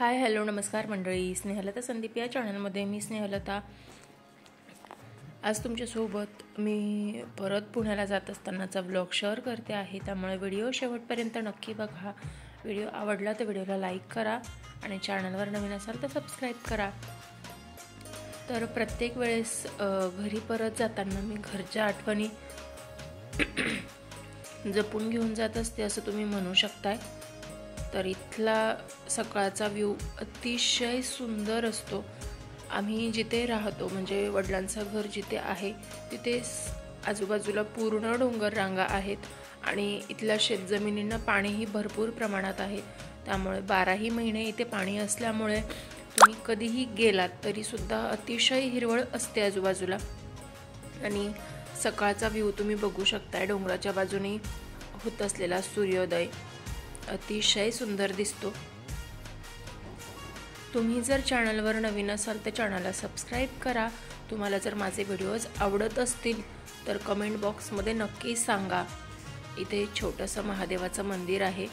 Hi hello नमस्कार मंडळी, स्नेहलता संदीप या चॅनलमध्ये मी स्नेहलता आज तुमच्यासोबत मी परत पुण्याला जात असतानाचा व्लॉग शेअर करते आहे। त्यामुळे व्हिडिओ शेवटपर्यंत नक्की बघा। व्हिडिओ आवडला तर व्हिडिओला लाईक करा आणि चॅनलवर नवीन असाल तर सबस्क्राईब करा। तर प्रत्येक वेळेस घरी परत जाताना मी घरच्या आठवणी जपून घेऊन जात असते असं तुम्ही म्हणू शकताय। तर इथला सकाळचा व्ह्यू अतिशय सुंदर असतो। आम्ही जिथे राहतो म्हणजे वडिलांचं घर जिथे आहे तिथे आजूबाजूला पूर्ण डोंगर रांगा आहेत आणि इथल्या शेतजमिनींना पाणीही भरपूर प्रमाणात आहे। त्यामुळे 12ही महिने इथे पाणी असल्यामुळे तुम्ही कधीही गेलात तरी सुद्धा अतिशय हिरवळ असते आजूबाजूला। आणि सकाळचा व्ह्यू तुम्ही बघू शकताय, डोंगराच्या बाजूने होत असलेला सूर्योदय अतिशय सुंदर दिसतो। तुम्ही जर चॅनलवर नवीन असाल तर चॅनलला सबस्क्राईब करा। तुम्हाला जर माझे व्हिडिओज आवडत असतील तर कमेंट बॉक्समध्ये नक्की सांगा। इथे छोटंसं महादेवाचं मंदिर आहे।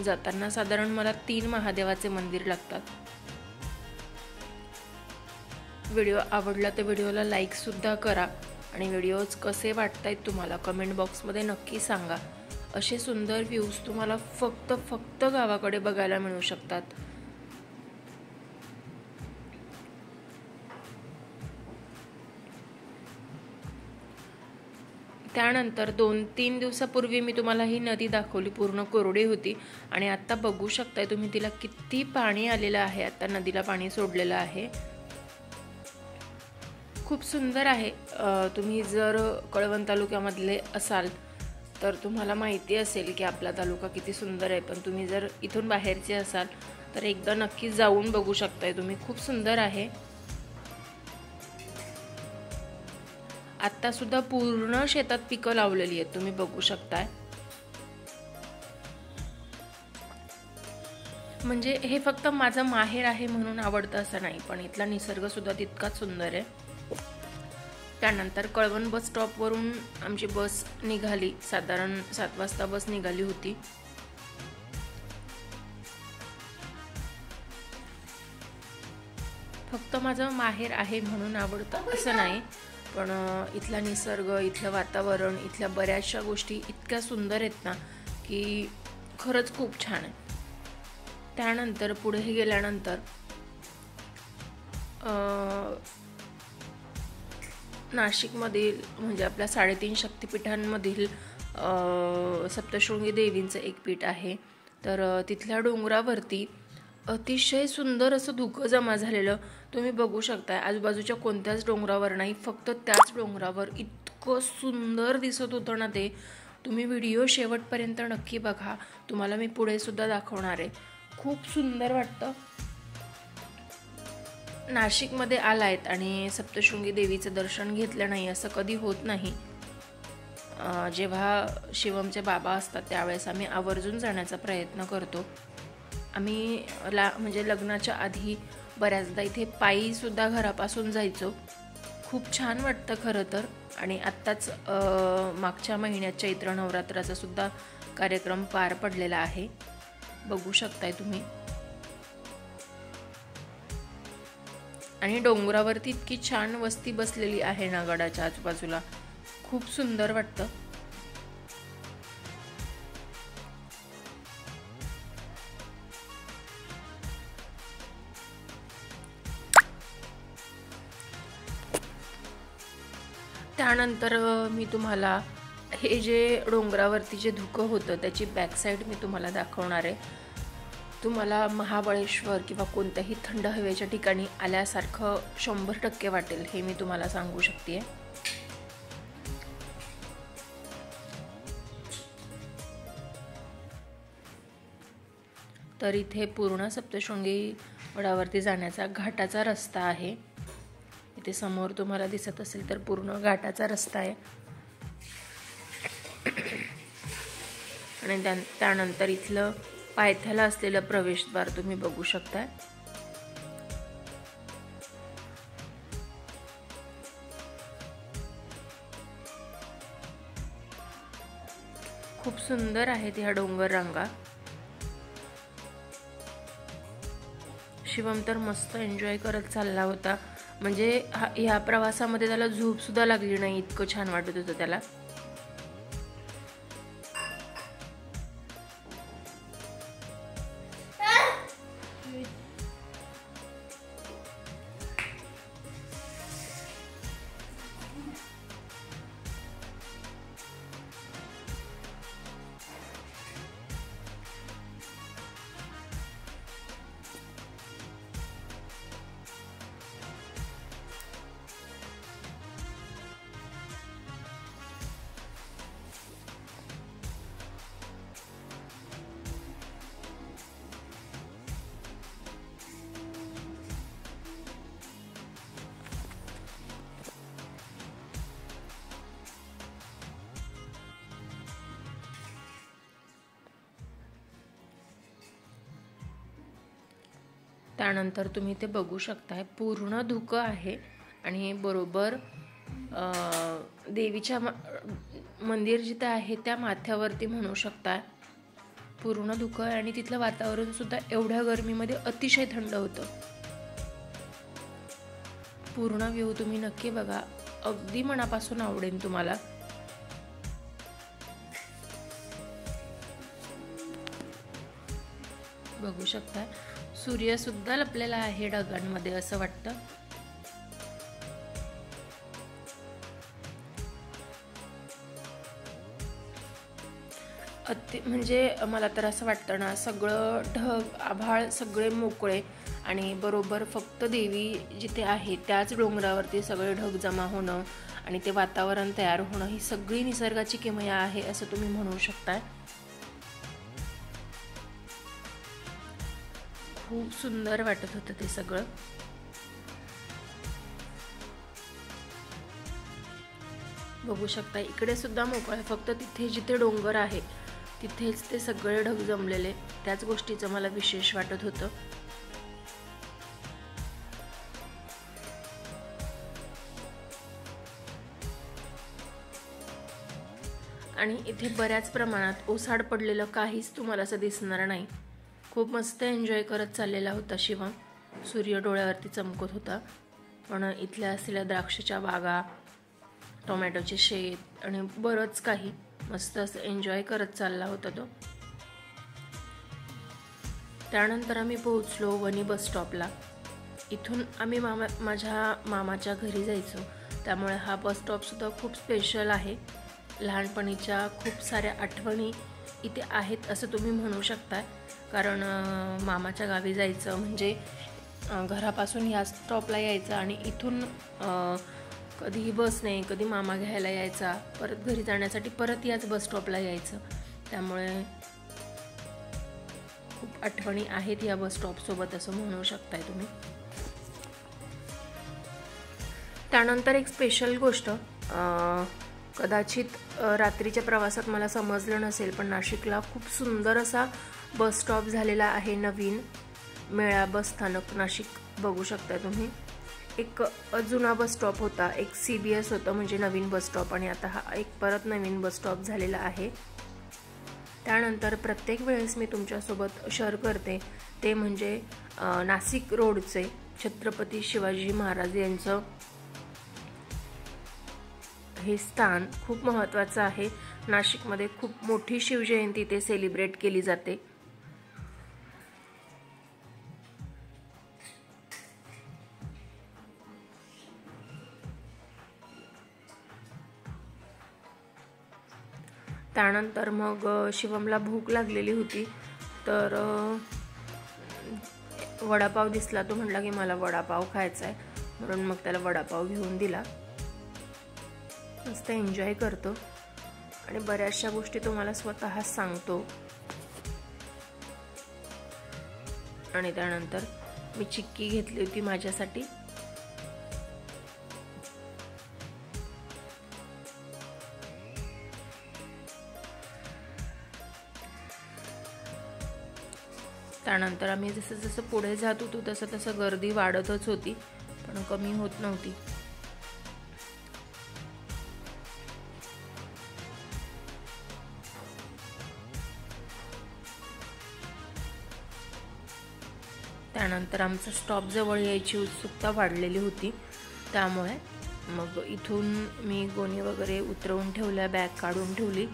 जाताना साधारण मला 3 महादेवाचे मंदिर लागतात। व्हिडिओ आवडला तर व्हिडिओला लाईक सुद्धा करा आणि व्हिडिओज कसे वाटतायत तुम्हाला कमेंट बॉक्समध्ये नक्की सांगा। असे सुंदर व्ह्यूज तुम्हाला फक्त गावाकडे बघायला मिळू शकतात। त्यानंतर 2-3 दिवसापूर्वी मी तुम्हाला ही नदी दाखवली, पूर्ण कोरडी होती आणि आता बघू शकताय तुम्ही तिला किती पाणी आलेलं आहे। आता नदीला पाणी सोडलेलं आहे, खूप सुंदर आहे। तुम्ही जर कळवण तालुक्यामधले असाल तर तुम्हाला माहिती असेल की आपला तालुका किती सुंदर आहे, पण तुम्ही जर इथून बाहेरचे असाल तर एकदा नक्की जाऊन बघू शकताय तुम्ही, खूप सुंदर आहे। आता सुद्धा पूर्ण शेतात पिकं लावलेली आहेत, तुम्ही बघू शकताय। म्हणजे हे फक्त माझं माहेर आहे म्हणून आवडतं असं नाही, पण इथला निसर्ग सुद्धा तितकाच सुंदर आहे। त्यानंतर कळवण बस स्टॉपवरून आमची बस निघाली, साधारण 7 वाजता बस निघाली होती। फक्त माझं माहेर आहे म्हणून आवडतं असं नाही, पण इथला निसर्ग, इथलं वातावरण, इथल्या बऱ्याचशा गोष्टी इतक्या सुंदर आहेत ना की खरंच खूप छान आहे। त्यानंतर पुढे गेल्यानंतर नाशिकमधील म्हणजे आपल्या 3.5 शक्तिपीठांमधील सप्तशृंगी देवींचं एक पीठ आहे। तर तिथल्या डोंगरावरती अतिशय सुंदर असं धुकं जमा झालेलं तुम्ही बघू शकताय। आजूबाजूच्या कोणत्याच डोंगरावर नाही, फक्त त्याच डोंगरावर इतकं सुंदर दिसत होतं ना ते। तुम्ही व्हिडिओ शेवटपर्यंत नक्की बघा, तुम्हाला मी पुढे सुद्धा दाखवणार आहे, खूप सुंदर वाटतं। नाशिकमध्ये आलायत आणि सप्तशृंगी देवीचं दर्शन घेतलं नाही असं कधी होत नाही। जेव्हा शिवमचे बाबा असतात त्यावेळेस आम्ही आवर्जून जाण्याचा प्रयत्न करतो। आम्ही म्हणजे लग्नाच्या आधी बऱ्याचदा इथे पायी सुद्धा घरापासून जायचो, खूप छान वाटतं खरं तर। आणि आत्ताच मागच्या महिन्यात चैत्र नवरात्राचा सुद्धा कार्यक्रम पार पडलेला आहे, बघू शकताय तुम्ही। आणि डोंगरावरती इतकी छान वस्ती बसलेली आहे ना गडाच्या आजूबाजूला, खूप सुंदर वाटतं। त्यानंतर मी तुम्हाला हे जे डोंगरावरती जे धुकं होतं त्याची बॅकसाईड मी तुम्हाला दाखवणार आहे। तुम्हाला महाबळेश्वर किंवा कोणत्याही थंड हवेच्या ठिकाणी आल्यासारखं 100% वाटेल, हे मी तुम्हाला सांगू शकते। तर इथे पूर्ण सप्तशृंगी गडावरती जाण्याचा घाटाचा रस्ता आहे। इथे समोर तुम्हाला दिसत असेल तर पूर्ण घाटाचा रस्ता आहे। आणि त्यानंतर इथलं पायथ्याला असलेलं प्रवेशद्वार तुम्ही बघू शकताय। खूप सुंदर आहेत ह्या डोंगर रांगा। शिवम तर मस्त एन्जॉय करत चालला होता. म्हणजे ह्या प्रवासामध्ये त्याला झोप सुद्धा लागली नाही, इतकं छान वाटत होतं त्याला. त्यानंतर तुम्ही ते बघू शकताय, पूर्ण धुकं आहे आणि बरोबर देवीच्या मंदिर जिथे आहे त्या माथ्यावरती म्हणू शकताय पूर्ण धुकं आहे. आणि तिथलं वातावरण सुद्धा एवढ्या गरमीमध्ये अतिशय थंड होतं. पूर्ण व्ह्यू तुम्ही नक्की बघा, अगदी मनापासून आवडेल तुम्हाला. बघू शकता सूर्य सुद्धा लपलेला आहे ढगांमध्ये असं वाटतं. म्हणजे मला तर असं वाटतं ना, सगळं ढग आभाळ सगळे मोकळे आणि बरोबर फक्त देवी जिथे आहे त्याच डोंगरावरती सगळे ढग जमा होणं आणि ते वातावरण तयार होणं, ही सगळी निसर्गाची किमया आहे असं तुम्ही म्हणू शकताय. खूप सुंदर वाटत होतं ते सगळं. बघू शकता इकडे सुद्धा मोकळं आहे, फक्त तिथे जिथे डोंगर आहे तिथेच ते सगळे ढग जमलेले, त्याच गोष्टीचं मला विशेष वाटत होतं. आणि इथे बऱ्याच प्रमाणात ओसाड पडलेलं काहीच तुम्हाला असं दिसणार नाही. खूप मस्त एन्जॉय करत चाललेला होता शिवम. सूर्य डोळ्यावरती चमकत होता. पण इथल्या असलेल्या द्राक्षाच्या बागा, टोमॅटोचे शेत आणि बरंच काही मस्त असं एन्जॉय करत चालला होता तो. त्यानंतर आम्ही पोहोचलो वनी बस स्टॉपला. इथून आम्ही माझ्या मामाच्या घरी जायचो, त्यामुळे हा बस स्टॉप सुद्धा खूप स्पेशल आहे. लहानपणीच्या खूप साऱ्या आठवणी इथे आहेत असं तुम्ही म्हणू शकता. कारण मामाच्या गावी जायचं म्हणजे घरापासून या स्टॉपला यायचं आणि इथून कधीही बस नाही, कधी मामा घ्यायला यायचा, परत घरी जाण्यासाठी परत याच बस स्टॉपला यायचं. त्यामुळे खूप आठवणी आहेत या बस स्टॉपसोबत असं म्हणू शकताय तुम्ही. त्यानंतर एक स्पेशल गोष्ट, कदाचित रात्रीच्या प्रवासात मला समजलं नसेल, पण नाशिकला खूप सुंदर असा बस स्टॉप झालेला आहे नवीन. मेळा बस स्थानक नाशिक बघू शकता तुम्ही. एक जुना बस स्टॉप होता, एक CBS होतं म्हणजे नवीन बस स्टॉप, आणि आता हा एक परत नवीन बस स्टॉप झालेला आहे. त्यानंतर प्रत्येक वेळेस मी तुमच्यासोबत शेअर करते ते म्हणजे नाशिक रोडचे छत्रपती शिवाजी महाराज यांचं हे स्थान खूप महत्त्वाचं आहे. नाशिकमध्ये खूप मोठी शिवजयंती ते सेलिब्रेट केली जाते. त्यानंतर मग शिवमला भूक लागलेली होती, तर वडापाव दिसला. तो म्हटला की मला वडापाव खायचा आहे, म्हणून मग त्याला वडापाव घेऊन दिला. मस्त एन्जॉय करतो आणि बऱ्याचशा गोष्टी तो मला स्वतःच सांगतो. आणि त्यानंतर मी चिक्की घेतली होती माझ्यासाठी. त्यानंतर आम्ही जसं जसं पुढे जात होतो तसं तसं गर्दी वाढतच होती, पण कमी होत नव्हती. त्यानंतर आमचं स्टॉप जवळ यायची उत्सुकता वाढलेली होती, त्यामुळे मग इथून मी गोणी वगैरे उतरवून ठेवल्या, बॅग काढून ठेवली.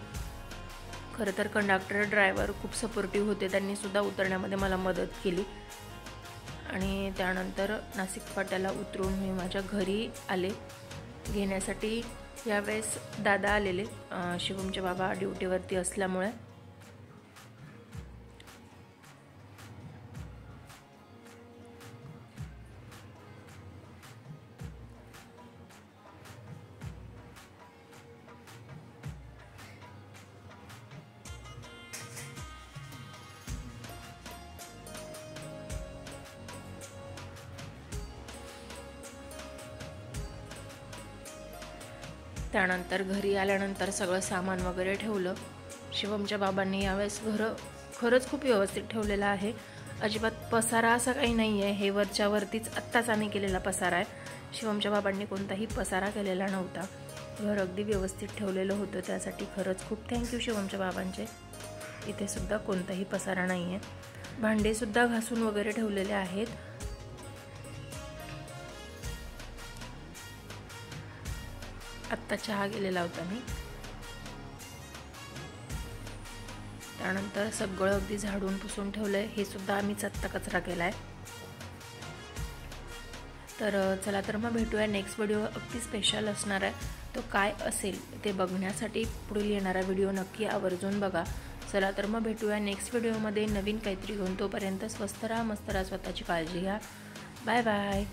खरं तर कंडक्टर ड्रायव्हर खूप सपोर्टिव्ह होते, त्यांनीसुद्धा उतरण्यामध्ये मला मदत केली. आणि त्यानंतर नाशिक फाट्याला उतरून मी माझ्या घरी आले घेण्यासाठी. यावेळेस दादा आलेले, शिवमचे बाबा ड्युटीवरती असल्यामुळे. त्यानंतर घरी आल्यानंतर सगळं सामान वगैरे ठेवलं. शिवमच्या बाबांनी यावेळेस घरं खरंच खूप व्यवस्थित ठेवलेलं आहे. अजिबात पसारा असा काही नाही आहे. हे वरच्या वरतीच आत्ताच आम्ही केलेला पसारा आहे. शिवमच्या बाबांनी कोणताही पसारा केलेला नव्हता. घर अगदी व्यवस्थित ठेवलेलं होतं, त्यासाठी खरंच खूप थँक्यू शिवमच्या बाबांचे. इथे सुद्धा कोणताही पसारा नाही आहे. भांडेसुद्धा घासून वगैरे ठेवलेले आहेत. आत्ता चहा गेलेला होता मी. त्यानंतर सगळं अगदी झाडून पुसून ठेवलंय. हे सुद्धा आम्हीच आत्ता कचरा केलाय. तर चला तर मग भेटूया नेक्स्ट व्हिडिओ. अगदी स्पेशल असणार आहे. तो काय असेल ते बघण्यासाठी पुढील येणारा व्हिडिओ नक्की आवर्जून बघा. चला तर मग भेटूया नेक्स्ट व्हिडिओमध्ये नवीन काहीतरी घेऊन. तोपर्यंत स्वस्त राहा, मस्त राहा, स्वतःची काळजी घ्या. Bye bye.